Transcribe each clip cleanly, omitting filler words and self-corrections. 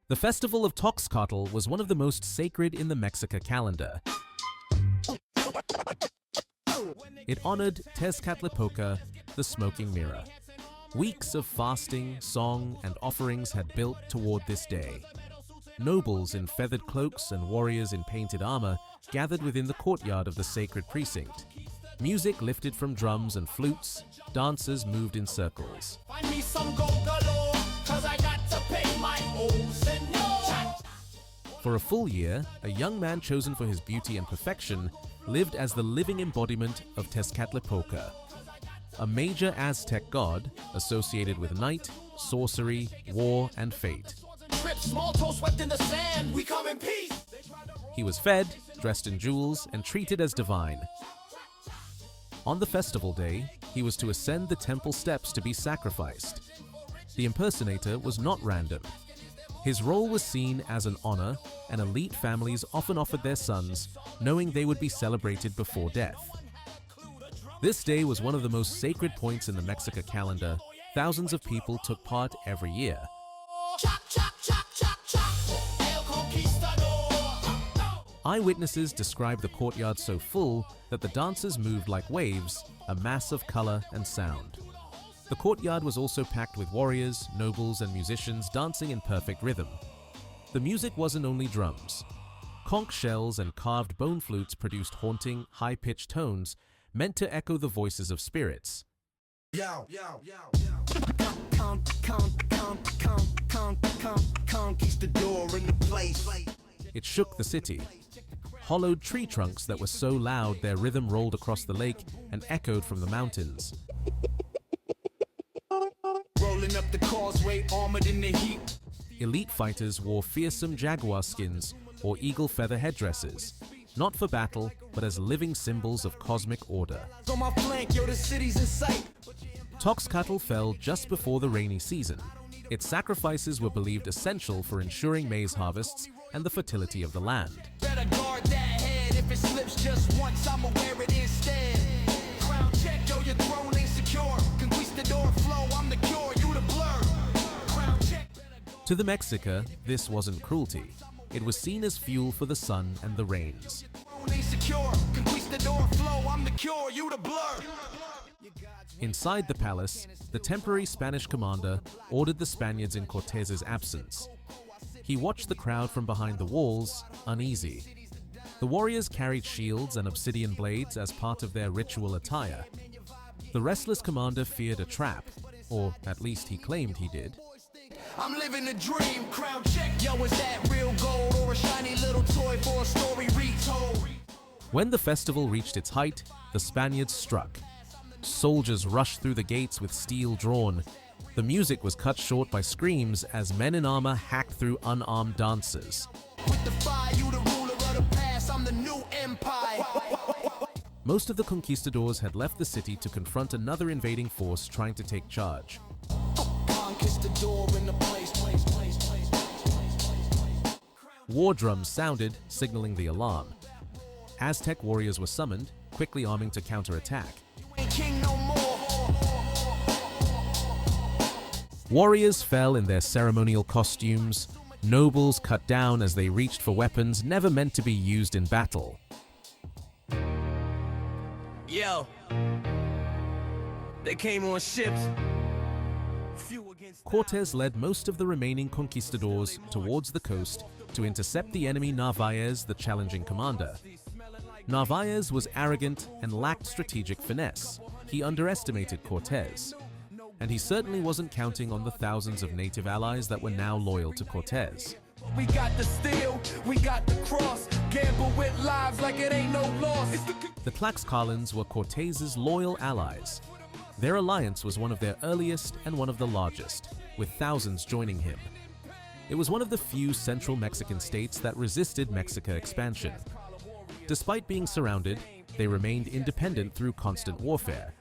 The festival of Tóxcatl was one of the most sacred in the Mexica calendar. It honored Tezcatlipoca, the smoking mirror. Weeks of fasting, song, and offerings had built toward this day. Nobles in feathered cloaks and warriors in painted armor gathered within the courtyard of the sacred precinct. Music lifted from drums and flutes, dancers moved in circles. Find me some gold galore, 'cause I got to pay my old senor. For a full year, a young man chosen for his beauty and perfection lived as the living embodiment of Tezcatlipoca, a major Aztec god associated with night, sorcery, war, and fate. Small toe swept in the sand, we come in peace. He was fed, dressed in jewels, and treated as divine. On the festival day, he was to ascend the temple steps to be sacrificed. The impersonator was not random. His role was seen as an honor, and elite families often offered their sons, knowing they would be celebrated before death. This day was one of the most sacred points in the Mexica calendar. Thousands of people took part every year. Eyewitnesses describe the courtyard so full that the dancers moved like waves, a mass of color and sound. The courtyard was also packed with warriors, nobles, and musicians dancing in perfect rhythm. The music wasn't only drums. Conch shells and carved bone flutes produced haunting, high-pitched tones meant to echo the voices of spirits. It shook the city. Hollowed tree trunks that were so loud their rhythm rolled across the lake and echoed from the mountains. Rolling up the causeway, armored in the heat. Elite fighters wore fearsome jaguar skins or eagle feather headdresses, not for battle, but as living symbols of cosmic order. On my flank, yo, the city's in sight. Tóxcatl fell just before the rainy season. Its sacrifices were believed essential for ensuring maize harvests and the fertility of the land. Better guard that head, if it slips just once, I'ma wear it instead. Crown check, yo, your throne ain't secure. Conquistador flow, I'm the cure, you the blur. Crown check. To the Mexica, this wasn't cruelty. It was seen as fuel for the sun and the rains. Throne ain't secure. Conquistador flow, I'm the cure, you the blur. Inside the palace, the temporary Spanish commander ordered the Spaniards in Cortés's absence. He watched the crowd from behind the walls, uneasy. The warriors carried shields and obsidian blades as part of their ritual attire. The restless commander feared a trap, or at least he claimed he did. I'm living a dream, crown check. Yo, is that real gold or a shiny little toy for a story retold? When the festival reached its height, the Spaniards struck. Soldiers rushed through the gates with steel drawn. The music was cut short by screams as men in armor hacked through unarmed dancers. With the fire, you the ruler of the past, I'm the new empire. Most of the conquistadors had left the city to confront another invading force trying to take charge. War drums sounded, signaling the alarm. Aztec warriors were summoned, quickly arming to counterattack. Warriors fell in their ceremonial costumes. Nobles cut down as they reached for weapons never meant to be used in battle. Yo, they came on ships. Cortés led most of the remaining conquistadors towards the coast to intercept the enemy Narvaez, the challenging commander. Narvaez was arrogant and lacked strategic finesse. He underestimated Cortés. And he certainly wasn't counting on the thousands of native allies that were now loyal to Cortés. We got the steel, we got the cross, gamble with lives like it ain't no loss. The Tlaxcalans were Cortés's loyal allies. Their alliance was one of their earliest and one of the largest, with thousands joining him. It was one of the few central Mexican states that resisted Mexica expansion. Despite being surrounded, they remained independent through constant warfare.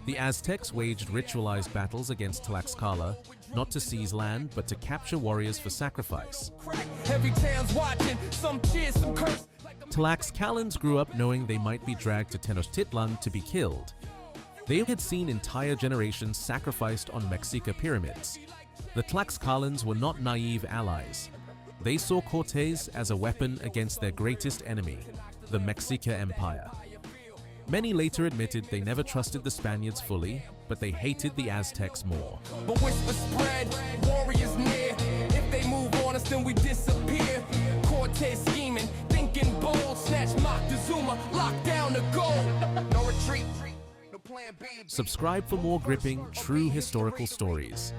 The Aztecs waged ritualized battles against Tlaxcala, not to seize land, but to capture warriors for sacrifice. Tlaxcalans grew up knowing they might be dragged to Tenochtitlan to be killed. They had seen entire generations sacrificed on Mexica pyramids. The Tlaxcalans were not naive allies. They saw Cortés as a weapon against their greatest enemy, the Mexica Empire. Many later admitted they never trusted the Spaniards fully, but they hated the Aztecs more. But whisper spread, warriors near. If they move on us, then we disappear. Cortés scheming, thinking bold. Snatch Moctezuma, lock down the goal. No retreat, no plan B. Subscribe for more gripping, true historical stories.